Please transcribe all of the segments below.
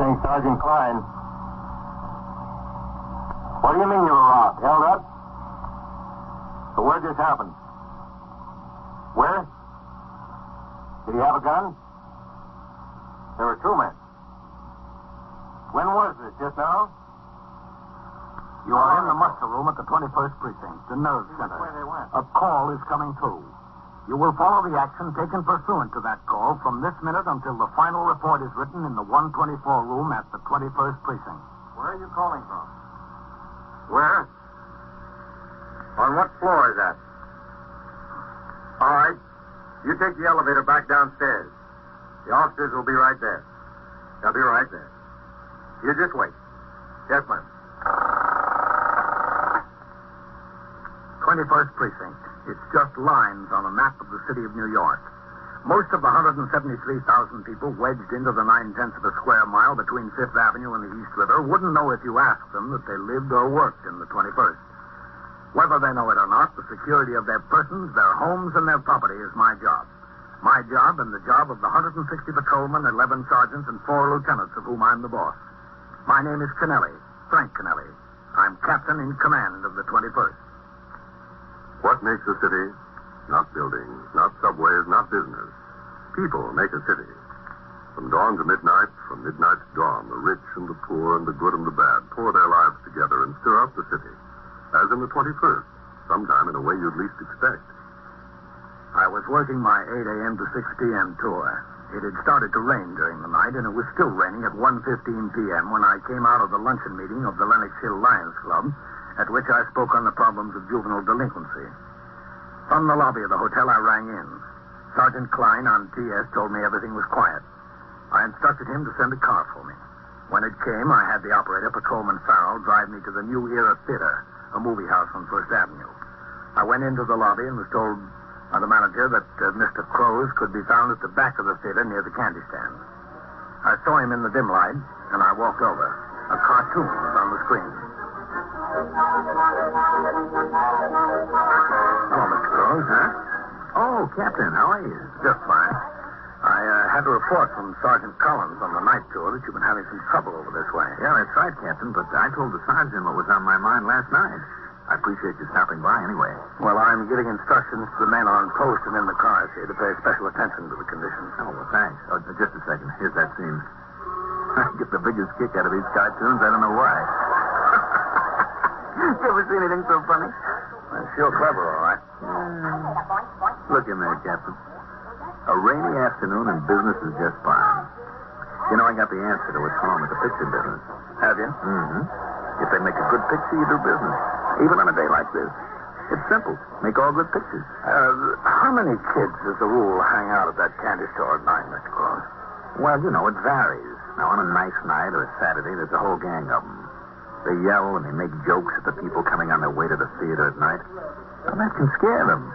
Precinct, Sergeant Klein. What do you mean you were robbed? Held up? So where'd this happen? Where? Did he have a gun? There were two men. When was this? Just now? You are in the muster room at the 21st Precinct, the nerve center. Where they went. A call is coming through. You will follow the action taken pursuant to that call from this minute until the final report is written in the 124 room at the 21st Precinct. Where are you calling from? Where? On what floor is that? All right. You take the elevator back downstairs. The officers will be right there. They'll be right there. You just wait. Yes, ma'am. 21st Precinct. It's just lines on a map of the city of New York. Most of the 173,000 people wedged into the 9/10 of a square mile between Fifth Avenue and the East River wouldn't know if you asked them that they lived or worked in the 21st. Whether they know it or not, the security of their persons, their homes, and their property is my job. My job and the job of the 160 patrolmen, 11 sergeants, and 4 lieutenants of whom I'm the boss. My name is Kennelly, Frank Kennelly. I'm captain in command of the 21st. What makes a city? Not buildings, not subways, not business. People make a city. From dawn to midnight, from midnight to dawn, the rich and the poor and the good and the bad pour their lives together and stir up the city. As in the 21st, sometime in a way you'd least expect. I was working my 8 a.m. to 6 p.m. tour. It had started to rain during the night, and it was still raining at 1:15 p.m. when I came out of the luncheon meeting of the Lenox Hill Lions Club, at which I spoke on the problems of juvenile delinquency. From the lobby of the hotel, I rang in. Sergeant Klein on TS told me everything was quiet. I instructed him to send a car for me. When it came, I had the operator, Patrolman Farrell, drive me to the New Era Theater, a movie house on First Avenue. I went into the lobby and was told by the manager that Mr. Crows could be found at the back of the theater near the candy stand. I saw him in the dim light, and I walked over. A cartoon was on the screen. Hello, Mr. Crows. Huh? Oh, Captain, how are you? Just fine. I had a report from Sergeant Collins on the night tour that you've been having some trouble over this way. Yeah, that's right, Captain, but I told the sergeant what was on my mind last night. I appreciate you stopping by anyway. Well, I'm giving instructions to the men on post and in the cars here to pay special attention to the conditions. Oh, well, thanks. Oh, just a second. Here's that scene. I get the biggest kick out of these cartoons. I don't know why. You ever see anything so funny? Well, sure clever, all right. Look in there, Captain. A rainy afternoon and business is just fine. You know, I got the answer to what's wrong with the picture business. Have you? Mm-hmm. If they make a good picture, you do business. Even on a day like this. It's simple. Make all good pictures. How many kids, as a rule, hang out at that candy store at night, Mr. Cross? Well, you know, it varies. Now, on a nice night or a Saturday, there's a whole gang of them. They yell and they make jokes at the people coming on their way to the theater at night. And that can scare them.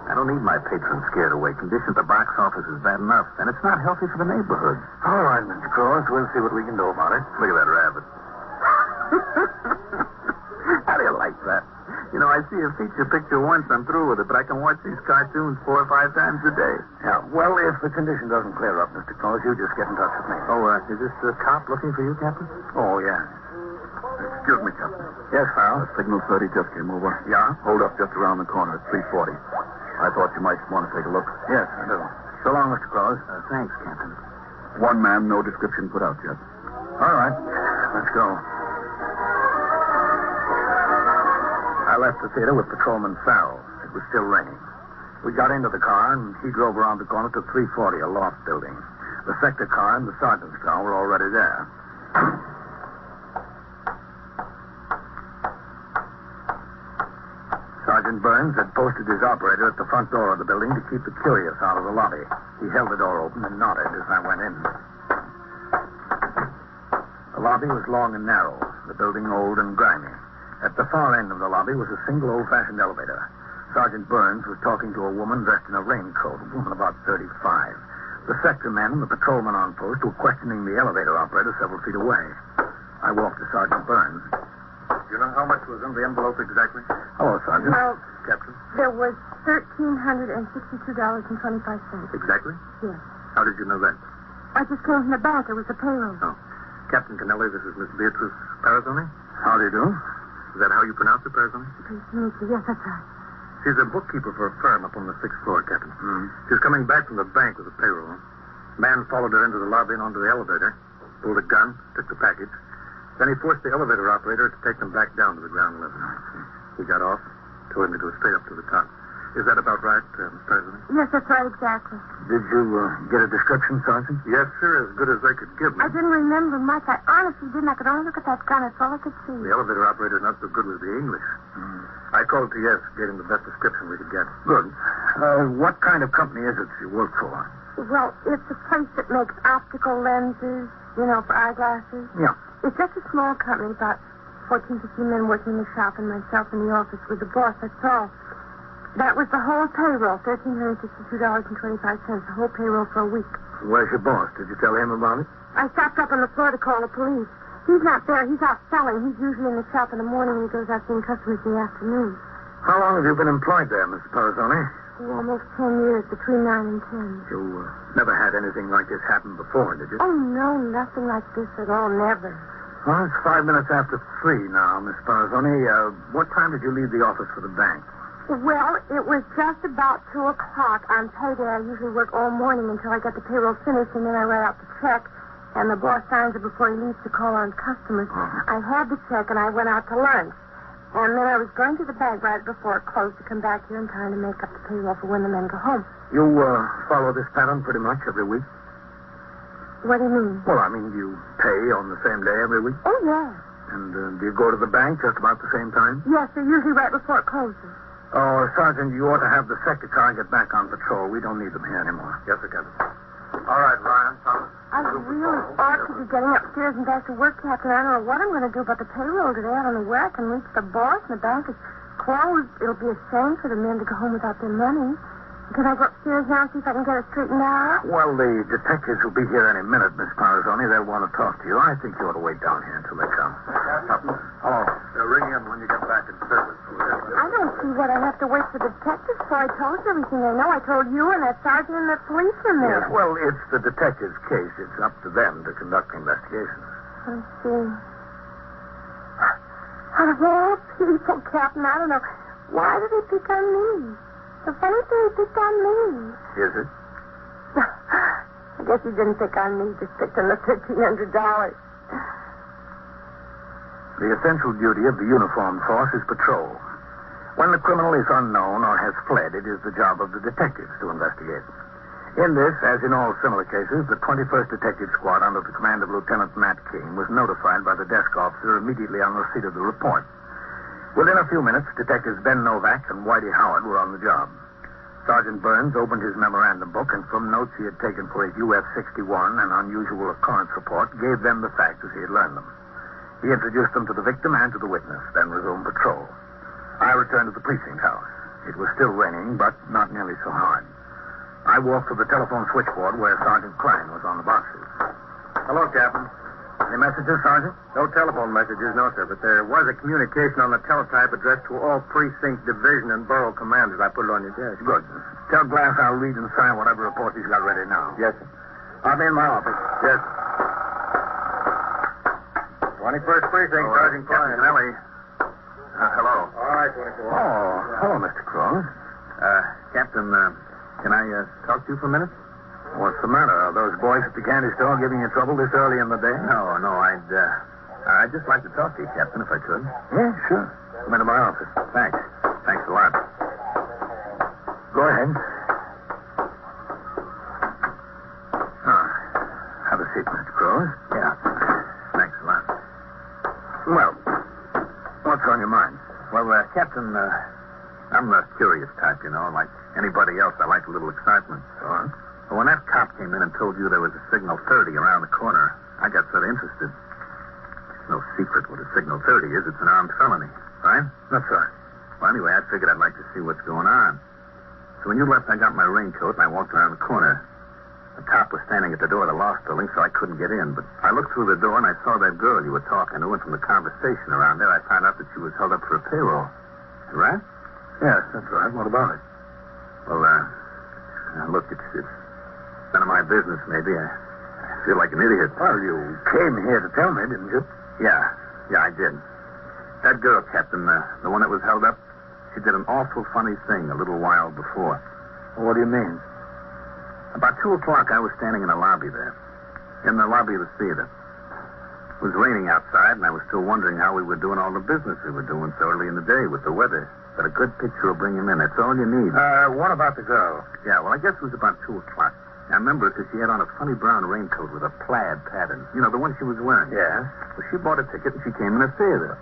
I don't need my patrons scared away. Condition at the box office is bad enough, and it's not healthy for the neighborhood. All right, Mr. Cross. We'll see what we can do about it. Look at that rabbit. How do you like that? You know, I see a feature picture once, I'm through with it, but I can watch these cartoons 4 or 5 times a day. Yeah, well, if the condition doesn't clear up, Mr. Cross, you just get in touch with me. Oh, is this the cop looking for you, Captain? Oh, yeah. Excuse me, Captain. Yes, Farrell? Signal 30 just came over. Yeah? Hold up just around the corner at 340. I thought you might want to take a look. Yes, I do. So long, Mr. Cross. Thanks, Captain. One man, no description put out yet. All right. Let's go. I left the theater with Patrolman Farrell. It was still raining. We got into the car, and he drove around the corner to 340, a loft building. The sector car and the sergeant's car were already there. Sergeant Burns had posted his operator at the front door of the building to keep the curious out of the lobby. He held the door open and nodded as I went in. The lobby was long and narrow, the building old and grimy. At the far end of the lobby was a single old-fashioned elevator. Sergeant Burns was talking to a woman dressed in a raincoat, a woman about 35. The sector men and the patrolman on post were questioning the elevator operator several feet away. I walked to Sergeant Burns. You know how much was in the envelope exactly? Hello, Sergeant. Well, Captain? there was $1,362.25. Exactly? Yes. How did you know that? I just came from the bank. It was the payroll. Oh. Captain Kennelly, this is Miss Beatrice Parazoni. How do you do? Is that how you pronounce it, Parazoni? Pleased to meet you. Yes, that's right. She's a bookkeeper for a firm up on the 6th floor, Captain. Hmm. She was coming back from the bank with a payroll. Man followed her into the lobby and onto the elevator, pulled a gun, took the package. Then he forced the elevator operator to take them back down to the ground level. He got off, told him to go straight up to the top. Is that about right, Miss President? Yes, that's right, exactly. Did you get a description, Sergeant? Yes, sir, as good as they could give me. I didn't remember much. I honestly didn't. I could only look at that gun. That's all I could see. The elevator operator's not so good with the English. I called TS, gave him the best description we could get. Good. What kind of company is it you work for? Well, it's a place that makes optical lenses, you know, for eyeglasses. Yeah. It's just a small company, about 14, 15 men working in the shop and myself in the office with the boss, that's all. That was the whole payroll, $1,362.25, the whole payroll for a week. Where's your boss? Did you tell him about it? I stopped up on the floor to call the police. He's not there. He's out selling. He's usually in the shop in the morning and he goes out seeing customers in the afternoon. How long have you been employed there, Mr. Parazoni? Oh, almost 10 years, between 9 and 10. You never had anything like this happen before, did you? Oh, no, nothing like this at all, never. Well, it's 5 minutes after 3 now, Miss Parazoni. What time did you leave the office for the bank? Well, it was just about 2 o'clock. On payday, I usually work all morning until I get the payroll finished, and then I write out the check, and the boss signs it before he leaves to call on customers. I had the check, and I went out to lunch. And then I was going to the bank right before it closed to come back here in time to make up the payroll for when the men go home. You follow this pattern pretty much every week? What do you mean? Well, I mean, you pay on the same day every week? Oh, yeah. And do you go to the bank just about the same time? Yes, they're usually right before it closes. Oh, Sergeant, you ought to have the sector car get back on patrol. We don't need them here anymore. Yes, sir, Captain. All right, Ryan, Thomas. I really ought to be getting upstairs and back to work, Captain. I don't know what I'm going to do about the payroll today. I don't know where I can reach the boss, and the bank is closed. It'll be a shame for the men to go home without their money. Can I go upstairs now and see if I can get it straightened out? Well, the detectives will be here any minute, Miss Parazoni. They'll want to talk to you. I think you ought to wait down here until they come. Hello. Ring in when you get back in service. I don't see what I have to wait for the detectives for. I told you everything I know. I told you and that sergeant and the policeman there. Yes, well, it's the detective's case. It's up to them to conduct investigations. I see. Out of all people, Captain, I don't know. Why did they pick on me? The funny thing, he picked on me. Is it? I guess he didn't pick on me. He just picked on the $1,300. The essential duty of the uniformed force is patrol. When the criminal is unknown or has fled, it is the job of the detectives to investigate. In this, as in all similar cases, the 21st Detective Squad under the command of Lieutenant Matt King was notified by the desk officer immediately on receipt of the report. Within a few minutes, Detectives Ben Novak and Whitey Howard were on the job. Sergeant Burns opened his memorandum book and from notes he had taken for his UF-61 and unusual occurrence report, gave them the facts as he had learned them. He introduced them to the victim and to the witness, then resumed patrol. I returned to the precinct house. It was still raining, but not nearly so hard. I walked to the telephone switchboard where Sergeant Klein was on the boxes. Hello, Captain. Any messages, Sergeant? No telephone messages, no, sir, but there was a communication on the teletype addressed to all precinct, division, and borough commanders. I put it on your desk. Good. Tell Glass I'll read and sign whatever report he's got ready now. Yes, sir. I'll be in my office. Yes. 21st Precinct, Oh, Sergeant Klein. Kennelly. Hello. All right, 24. Oh, hello, Mr. Cross. Captain, can I talk to you for a minute? What's the matter? Are those boys at the candy store giving you trouble this early in the day? No, I'd just like to talk to you, Captain, if I could. Yeah, sure. Come into my office. Thanks. Thanks a lot. Go ahead. Have a seat, Mr. Cross. Yeah. Thanks a lot. Well, what's on your mind? Well, Captain, I'm a curious type, you know. Like anybody else, I like a little excitement. Go on. Well, when that cop came in and told you there was a signal 30 around the corner, I got sort of interested. It's no secret what a signal 30 is. It's an armed felony, right? That's right. Well, anyway, I figured I'd like to see what's going on. So when you left, I got my raincoat and I walked around the corner. The cop was standing at the door of the loft building, so I couldn't get in. But I looked through the door and I saw that girl you were talking to, and from the conversation around there, I found out that she was held up for a payroll. Right? Yes, that's right. What about it? Well, look, it's none of my business, maybe. I feel like an idiot. Well, you came here to tell me, didn't you? Yeah, I did. That girl, Captain, the one that was held up, she did an awful funny thing a little while before. What do you mean? About 2 o'clock, I was standing in the lobby there. In the lobby of the theater. It was raining outside, and I was still wondering how we were doing all the business we were doing so early in the day with the weather. But a good picture will bring him in. That's all you need. What about the girl? Yeah, well, I guess it was about 2 o'clock. I remember because she had on a funny brown raincoat with a plaid pattern. You know, the one she was wearing. Yeah. Well, she bought a ticket, and she came in the theater.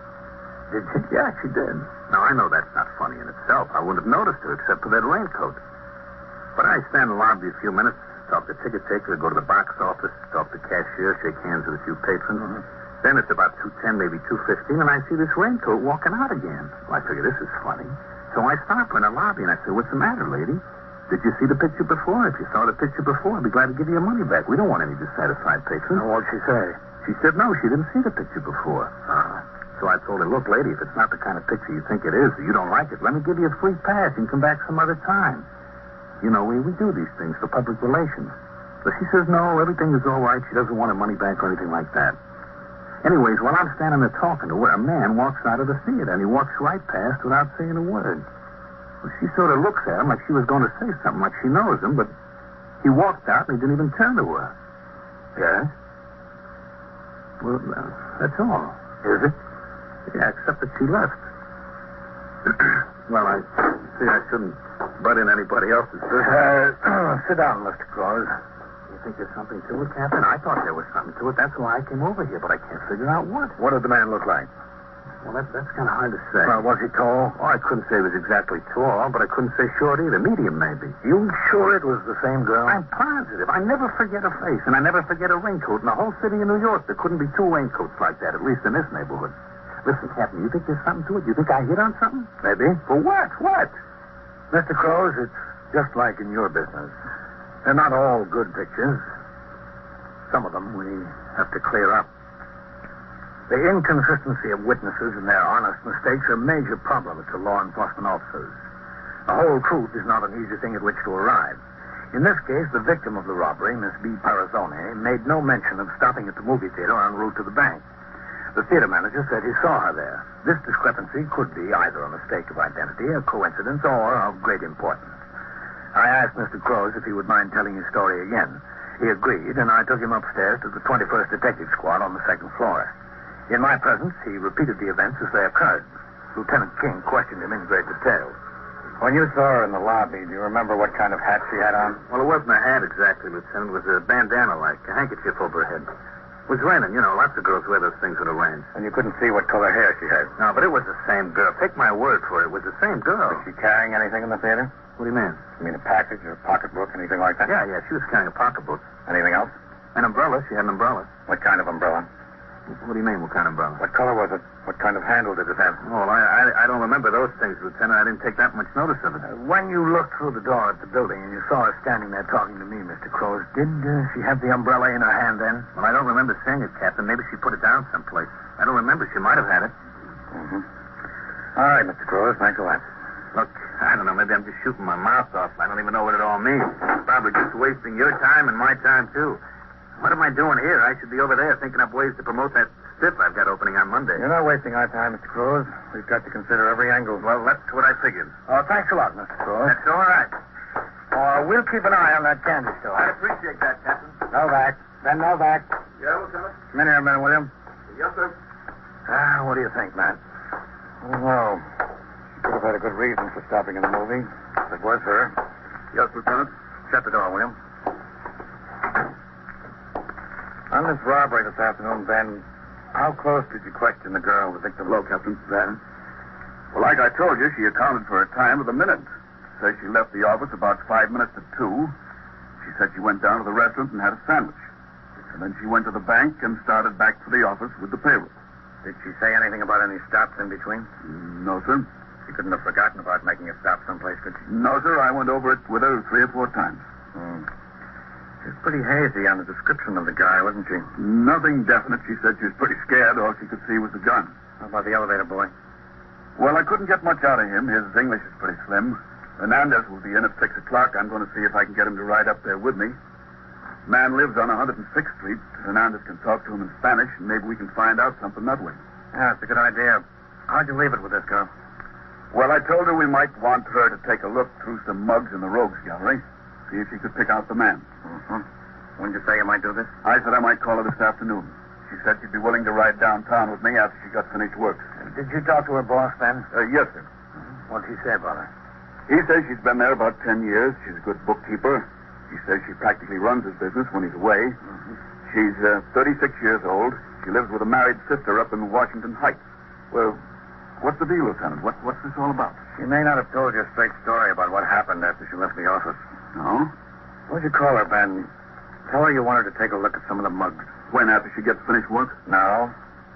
Did she? Yeah, she did. Now, I know that's not funny in itself. I wouldn't have noticed her except for that raincoat. But I stand in the lobby a few minutes, talk to ticket taker, go to the box office, talk to cashier, shake hands with a few patrons. Mm-hmm. Then it's about 2:10, maybe 2:15, and I see this raincoat walking out again. Well, I figure this is funny. So I stop her in the lobby, and I say, "What's the matter, lady? Did you see the picture before? If you saw the picture before, I'd be glad to give you your money back. We don't want any dissatisfied patrons." What'd she say? She said no, she didn't see the picture before. So I told her, "Look, lady, if it's not the kind of picture you think it is, or you don't like it, let me give you a free pass. You can come back some other time. You know, we do these things for public relations." But she says, "No, everything is all right. She doesn't want her money back or anything like that." Anyways, while I'm standing there talking to her, a man walks out of the theater, and he walks right past without saying a word. Well, she sort of looks at him like she was going to say something, like she knows him, but he walked out, and he didn't even turn to her. Yes? Well, that's all. Is it? Yeah, except that she left. Well, I see I shouldn't butt in anybody else's business. Sit down, Mr. Claus. You think there's something to it, Captain? I thought there was something to it. That's why I came over here, but I can't figure out what. What did the man look like? Well, that's kind of hard to say. Was he tall? Oh, I couldn't say he was exactly tall, but I couldn't say short either. Medium, maybe. You sure it was the same girl? I'm positive. I never forget a face, and I never forget a raincoat. In the whole city of New York, there couldn't be 2 raincoats like that, at least in this neighborhood. Listen, Captain, you think there's something to it? You think I hit on something? Maybe. For what? What? Mr. Crows, it's just like in your business. They're not all good pictures. Some of them we have to clear up. The inconsistency of witnesses and their honest mistakes are major problems to law enforcement officers. The whole truth is not an easy thing at which to arrive. In this case, the victim of the robbery, Miss B. Parazzone, made no mention of stopping at the movie theater en route to the bank. The theater manager said he saw her there. This discrepancy could be either a mistake of identity, a coincidence, or of great importance. I asked Mr. Crows if he would mind telling his story again. He agreed, and I took him upstairs to the 21st Detective Squad on the 2nd floor. In my presence, he repeated the events as they occurred. Lieutenant King questioned him in great detail. When you saw her in the lobby, do you remember what kind of hat she had on? Well, it wasn't a hat exactly, Lieutenant. It was a bandana, like a handkerchief over her head. It was raining, you know. Lots of girls wear those things when it rains. And you couldn't see what color hair she had? No, but it was the same girl. Take my word for it. It was the same girl. Was she carrying anything in the theater? What do you mean? You mean a package or a pocketbook, anything like that? Yeah, she was carrying a pocketbook. Anything else? An umbrella. She had an umbrella. What kind of umbrella? What do you mean, what kind of umbrella? What color was it? What kind of handle did it have? Oh, I don't remember those things, Lieutenant. I didn't take that much notice of it. When you looked through the door at the building and you saw her standing there talking to me, Mr. Crows, did she have the umbrella in her hand then? Well, I don't remember seeing it, Captain. Maybe she put it down someplace. I don't remember. She might have had it. Mm-hmm. All right, Mr. Crows. Thanks a lot. Look, I don't know. Maybe I'm just shooting my mouth off. I don't even know what it all means. Probably just wasting your time and my time, too. What am I doing here? I should be over there thinking up ways to promote that stiff I've got opening on Monday. You're not wasting our time, Mr. Crows. We've got to consider every angle. Well, that's what I figured. Oh, thanks a lot, Mr. Crows. That's all right. We'll keep an eye on that candy store. I appreciate that, Captain. Novak. Ben Novak. Yeah, Lieutenant? Come in here a minute, William. Yes, sir. What do you think, Matt? I don't know. She could have had a good reason for stopping in the movie. If it was her. Yes, Lieutenant. Shut the door, William. On this robbery this afternoon, Ben, how close did you question the girl, the victim? Hello, Captain. Ben. Well, like I told you, she accounted for her time of the minute. Says she left the office about 5 minutes to 2. She said she went down to the restaurant and had a sandwich. And then she went to the bank and started back to the office with the payroll. Did she say anything about any stops in between? No, sir. She couldn't have forgotten about making a stop someplace, could she? No, sir. I went over it with her 3 or 4 times. She was pretty hazy on the description of the guy, wasn't she? Nothing definite. She said she was pretty scared. All she could see was the gun. How about the elevator boy? Well, I couldn't get much out of him. His English is pretty slim. Fernandez will be in at 6 o'clock. I'm going to see if I can get him to ride up there with me. Man lives on 106th Street. Hernandez can talk to him in Spanish, and maybe we can find out something that way. Yeah, that's a good idea. How'd you leave it with this girl? Well, I told her we might want her to take a look through some mugs in the rogues gallery, see if she could pick out the man. Mm-hmm. When did you say you might do this? I said I might call her this afternoon. She said she'd be willing to ride downtown with me after she got finished work. Did you talk to her boss then? Yes, sir. What'd he say about her? He says she's been there about 10 years. She's a good bookkeeper. He says she practically runs his business when he's away. Mm-hmm. She's 36 years old. She lives with a married sister up in Washington Heights. Well, what's the deal, Lieutenant? What's this all about? She may not have told you a straight story about what happened after she left the office. No? What'd you call her, Ben? Tell her you wanted to take a look at some of the mugs. When, after she gets finished work? No.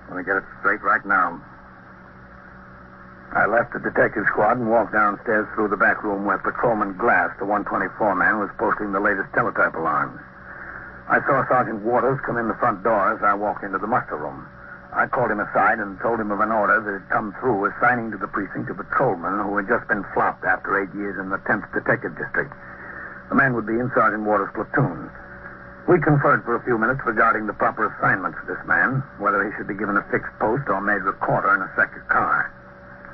Let me get it straight right now. I left the detective squad and walked downstairs through the back room where Patrolman Glass, the 124 man, was posting the latest teletype alarms. I saw Sergeant Waters come in the front door as I walked into the muster room. I called him aside and told him of an order that had come through assigning to the precinct a patrolman who had just been flopped after 8 years in the 10th Detective District. The man would be in Sergeant Waters' platoon. We conferred for a few minutes regarding the proper assignment for this man, whether he should be given a fixed post or made recorder in a second car.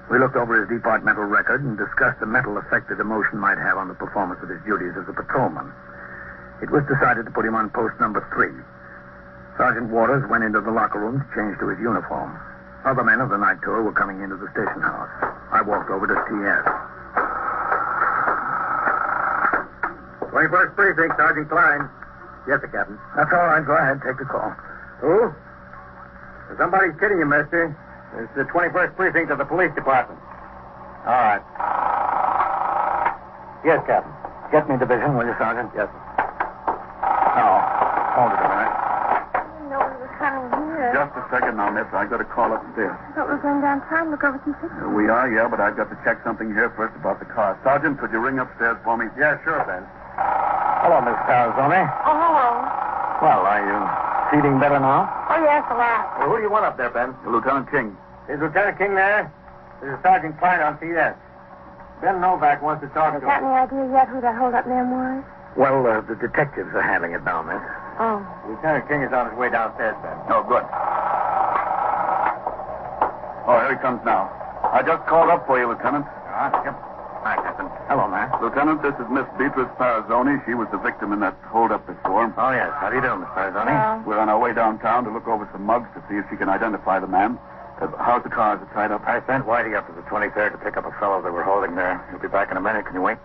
We looked over his departmental record and discussed the mental effect that emotion might have on the performance of his duties as a patrolman. It was decided to put him on post number 3. Sergeant Waters went into the locker room to change to his uniform. Other men of the night tour were coming into the station house. I walked over to TS. 21st Precinct, Sergeant Klein. Yes, sir, Captain. That's all right. Go ahead. Take the call. Who? Somebody's kidding you, mister. It's the 21st Precinct of the Police Department. All right. Yes, Captain. Get me division, will you, Sergeant? Yes, sir. Oh, hold it a minute. I didn't know we were coming here. Just a second now, miss. I got a call upstairs. I thought we were going downtown to look over some pictures. We are, yeah, but I've got to check something here first about the car. Sergeant, could you ring upstairs for me? Yeah, sure, Ben. Hello, Miss Tarazoni. Oh, hello. Well, are you feeling better now? Oh, yes, a lot. Well, who do you want up there, Ben? Lieutenant King. Is Lieutenant King there? This is Sergeant Klein on CS. Ben Novak wants to talk to Got him. any idea yet who that hold-up man was? Well, the detectives are handling it now, miss. Oh. Lieutenant King is on his way downstairs, Ben. Oh, good. Oh, here he comes now. I just called up for you, Lieutenant. Yep. Hi, Captain. Hello, man. Lieutenant, this is Miss Beatrice Parazzoni. She was the victim in that hold-up before. Oh, yes. How do you do, Miss Tarazoni? Well, We're on our way downtown to look over some mugs to see if she can identify the man. How's the car? Is it tied up? I sent Whitey up to the 23rd to pick up a fellow that we're holding there. He'll be back in a minute. Can you wait?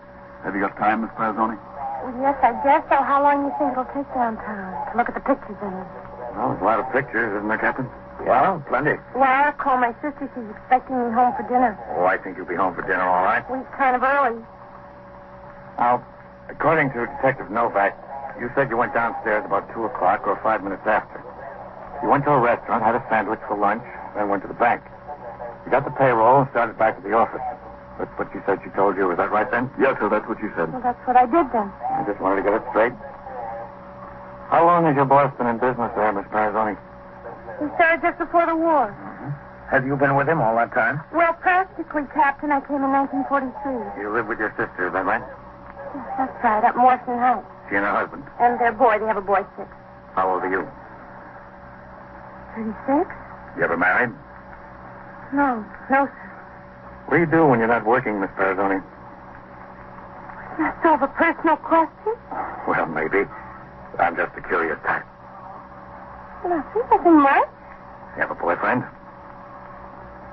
Have you got time, Miss Parazzoni? well, yes, I guess so. How long do you think it'll take downtown to look at the pictures in it? Well, there's a lot of pictures, isn't there, Captain? Well, plenty. Well, I'll call my sister. She's expecting me home for dinner. Oh, I think you'll be home for dinner, all right. We're kind of early. Now, according to Detective Novak, you said you went downstairs about 2 o'clock or 5 minutes after. You went to a restaurant, had a sandwich for lunch, then went to the bank. You got the payroll and started back to the office. That's what she said she told you. Was that right then? Yes, sir, that's what she said. Well, that's what I did then. I just wanted to get it straight. How long has your boss been in business there, Miss Parazzoni? He started just before the war. Have you been with him all that time? Well, practically, Captain. I came in 1943. You live with your sister, is that right? Yes, that's right, up in Washington Heights. She and her husband. And their boy. They have a boy, 6. How old are you? 36? You ever married? No, sir. What do you do when you're not working, Miss Parazzoni? That's sort of a personal question. Well, maybe. I'm just a curious type. Well, I see nothing much. You have a boyfriend?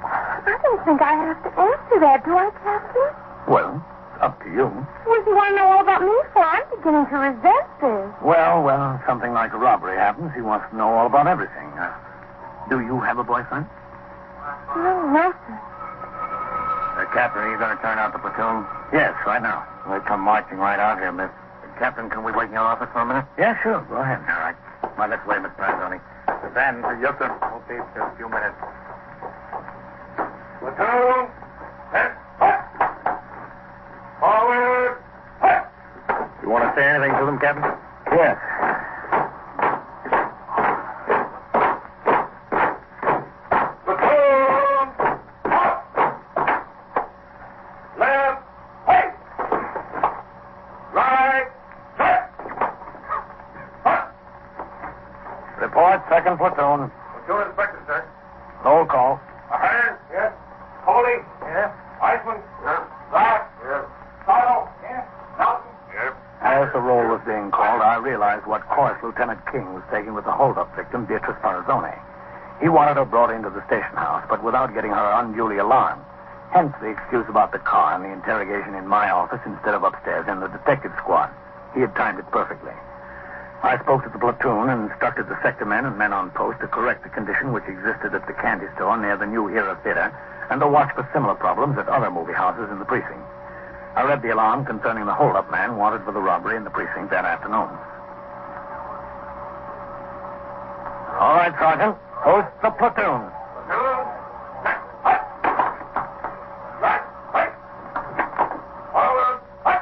I don't think I have to answer that, do I, Captain? Well, up to you. What does he want to know all about me for? I'm beginning to resent this. Well, something like a robbery happens. He wants to know all about everything. Do you have a boyfriend? No, sir. Captain, are you going to turn out the platoon? Yes, right now. They come marching right out here, Miss. Captain, can we wait in your office for a minute? Yeah, sure. Go ahead. All right. Come on, this way, Miss Parazzoni. Then, Yes, sir. won't be for a few minutes. Platoon! Forward! You want to say anything to them, Captain? Yes. Platoon! Left! Right! Left! second platoon. Platoon inspector, sir. Roll call. Ahern? Yes. Coley? Yes. Iceman? Yes. Glass? Yes. Silo? Yes. Nelson? Yes. As the roll was being called, I realized what course Lieutenant King was taking with the hold-up victim, Beatrice Parazone. He wanted her brought into the station house, but without getting her unduly alarmed. Hence the excuse about the car and the interrogation in my office instead of upstairs in the detective squad. He had timed it perfectly. I spoke to the platoon and instructed the sector men and men on post to correct the condition which existed at the candy store near the New Era Theater and to watch for similar problems at other movie houses in the precinct. I read the alarm concerning the hold-up man wanted for the robbery in the precinct that afternoon. All right, Sergeant. Post the platoon. Platoon. Hut. Right. Right. Forward. Hut.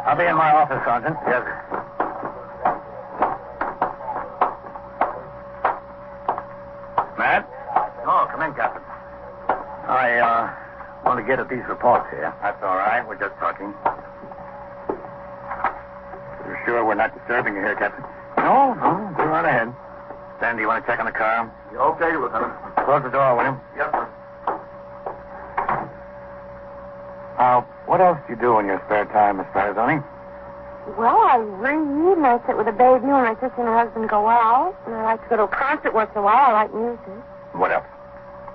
I'll be in my office, Sergeant. Yes, sir. Matt? Oh, come in, Captain. I want to get at these reports here. That's all right. We're just talking. You're sure we're not disturbing you here, Captain? No, go right ahead. Stan, do you want to check on the car? Okay, Lieutenant. Close the door, will you? Yes, sir. What else do you do in your spare time, Miss Parazone? Well, I read, and I sit with a baby when my sister and her husband go out. And I like to go to a concert once in a while. I like music. What else?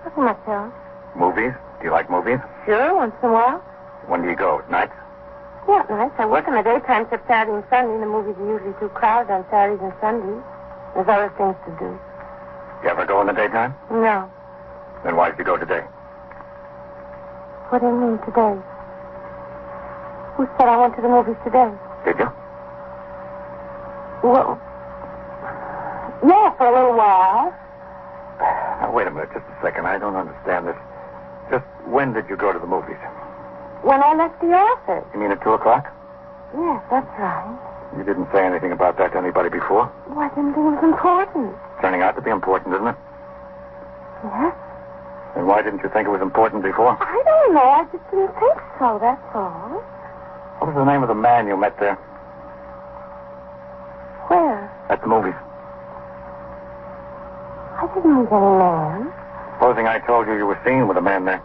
Nothing much else. Movies? Do you like movies? Sure, once in a while. When do you go? At night? Yeah, nice. I work in the daytime except Saturday and Sunday. The movies are usually too crowded on Saturdays and Sundays. There's other things to do. You ever go in the daytime? No. Then why did you go today? What do you mean today? Who said I went to the movies today? Did you? Well, yeah, for a little while. Now, wait a minute, just a second. I don't understand this. Just when did you go to the movies? When I left the office. You mean at 2 o'clock? Yes, that's right. You didn't say anything about that to anybody before? Well, I didn't think it was important. Turning out to be important, isn't it? Yes? Then why didn't you think it was important before? I don't know. I just didn't think so, that's all. What was the name of the man you met there? Where? At the movies. I didn't meet any man. Supposing I told you were seen with a man there.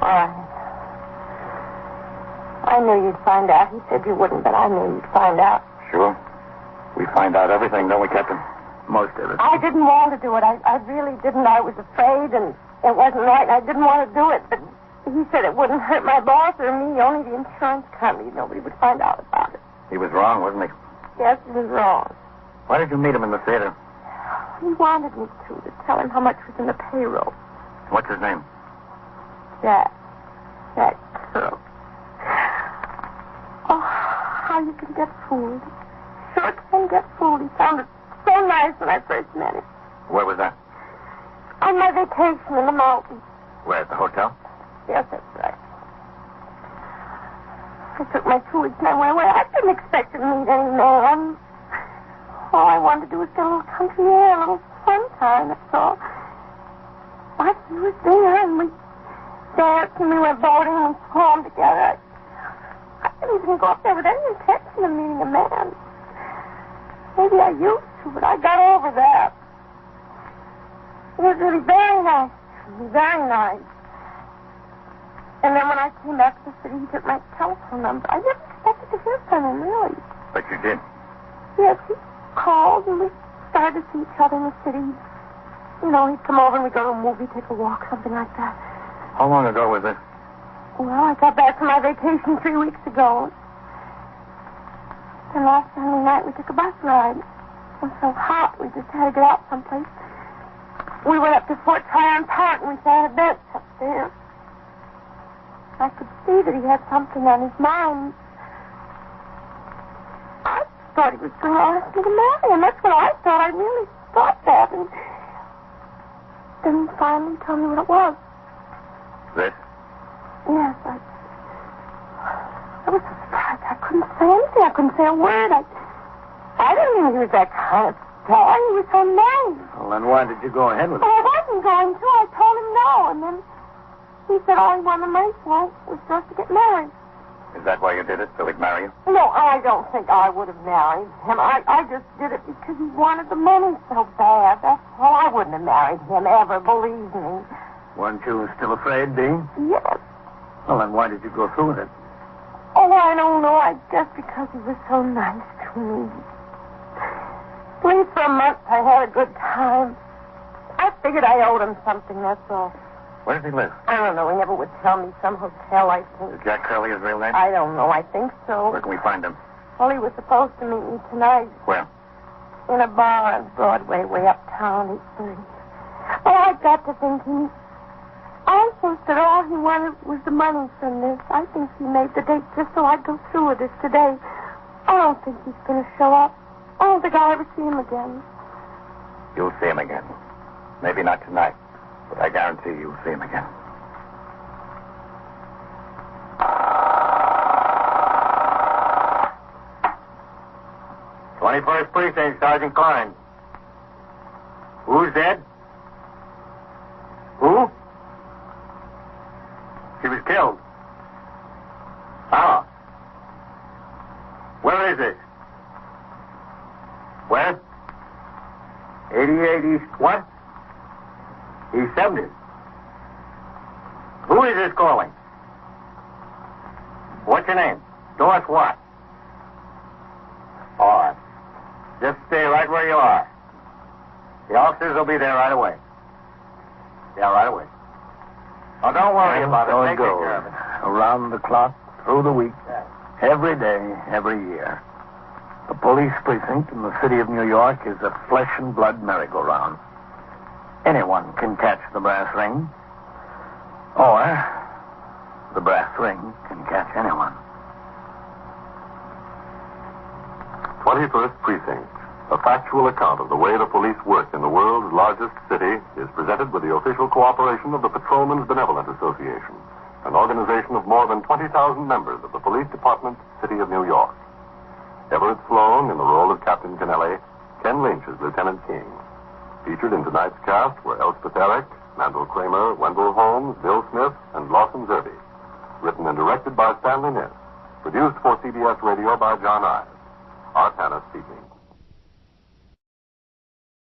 All right. I knew you'd find out. He said you wouldn't, but I knew you'd find out. Sure. We find out everything, don't we, Captain? Most of it. I didn't want to do it. I really didn't. I was afraid, and it wasn't right, and I didn't want to do it, but he said it wouldn't hurt my boss or me, only the insurance company. Nobody would find out about it. He was wrong, wasn't he? Yes, he was wrong. Why did you meet him in the theater? He wanted me to tell him how much was in the payroll. What's his name? Jack Crook. Oh, how you can get fooled. Sure can get fooled. He sounded so nice when I first met him. Where was that? On my vacation in the mountains. Where, at the hotel? Yes, that's right. I took my 2 weeks and I went away. I didn't expect to meet any man. All I wanted to do was get a little country air, a little sunshine, that's all. But he was there, and we danced, and we went boating, and we swam together. I didn't even go up there with any intention of meeting a man. Maybe I used to, but I got over that. It was really very nice. Very nice. And then when I came back to the city, he took my telephone number. I never expected to hear from him, really. But you did. Yes, he called, and we started to see each other in the city. You know, he'd come over and we'd go to a movie, take a walk, something like that. How long ago was this? Well, I got back from my vacation 3 weeks ago. And last Sunday night, we took a bus ride. It was so hot, we just had to get out someplace. We went up to Fort Tryon Park, and we sat on a bench up there. I could see that he had something on his mind. I thought he was going to ask me to marry him. That's what I thought. I really thought that. And then he finally told me what it was. This? Yes, I was so surprised. I couldn't say anything. I couldn't say a word. I didn't think he was that kind of guy. He was so nice. Well, then why did you go ahead with it? Well, I wasn't going to. I told him no. And then He said all he wanted the money for was just to get married. Is that why you did it? So he'd marry you? No, I don't think I would have married him. I just did it because he wanted the money so bad. That's all. I wouldn't have married him ever, believe me. Weren't you still afraid, Dee? Yes. Well, then why did you go through with it? Oh, I don't know. I guess because he was so nice to me. At least for a month I had a good time. I figured I owed him something, that's all. Where does he live? I don't know. He never would tell me. Some hotel, I think. Is Jack Curley his real name? I don't know. I think so. Where can we find him? Well, he was supposed to meet me tonight Where? in a bar on Broadway way uptown, 8:30. Oh, I got to thinking. I think that all he wanted was the money from this. I think he made the date just so I'd go through with this today. I don't think he's going to show up. I don't think I'll ever see him again. You'll see him again. Maybe not tonight, but I guarantee you'll see him again. "21st Precinct, Sergeant Klein. Who's dead? Who? She was killed. Ah. Where is it? Where? 88 East what? East 70. Who is this calling? What's your name? Doris what? All right. Just stay right where you are. The officers will be there right away. Yeah, right away. Oh, don't worry about it. So They it take goes. care of it. Around the clock, through the week, every day, every year. The police precinct in the city of New York is a flesh and blood merry-go-round. Anyone can catch the brass ring, or the brass ring can catch anyone. 21st Precinct, a factual account of the way the police work in the world's largest city, is presented with the official cooperation of the Patrolmen's Benevolent Association, an organization of more than 20,000 members of the Police Department, City of New York. Everett Sloan in the role of Captain Kennelly, Ken Lynch as Lieutenant King. Featured in tonight's cast were Elspeth Eric, Mandel Kramer, Wendell Holmes, Bill Smith, and Lawson Zerbe. Written and directed by Stanley Niss. Produced for CBS Radio by John Ives. Art Hannah speaking.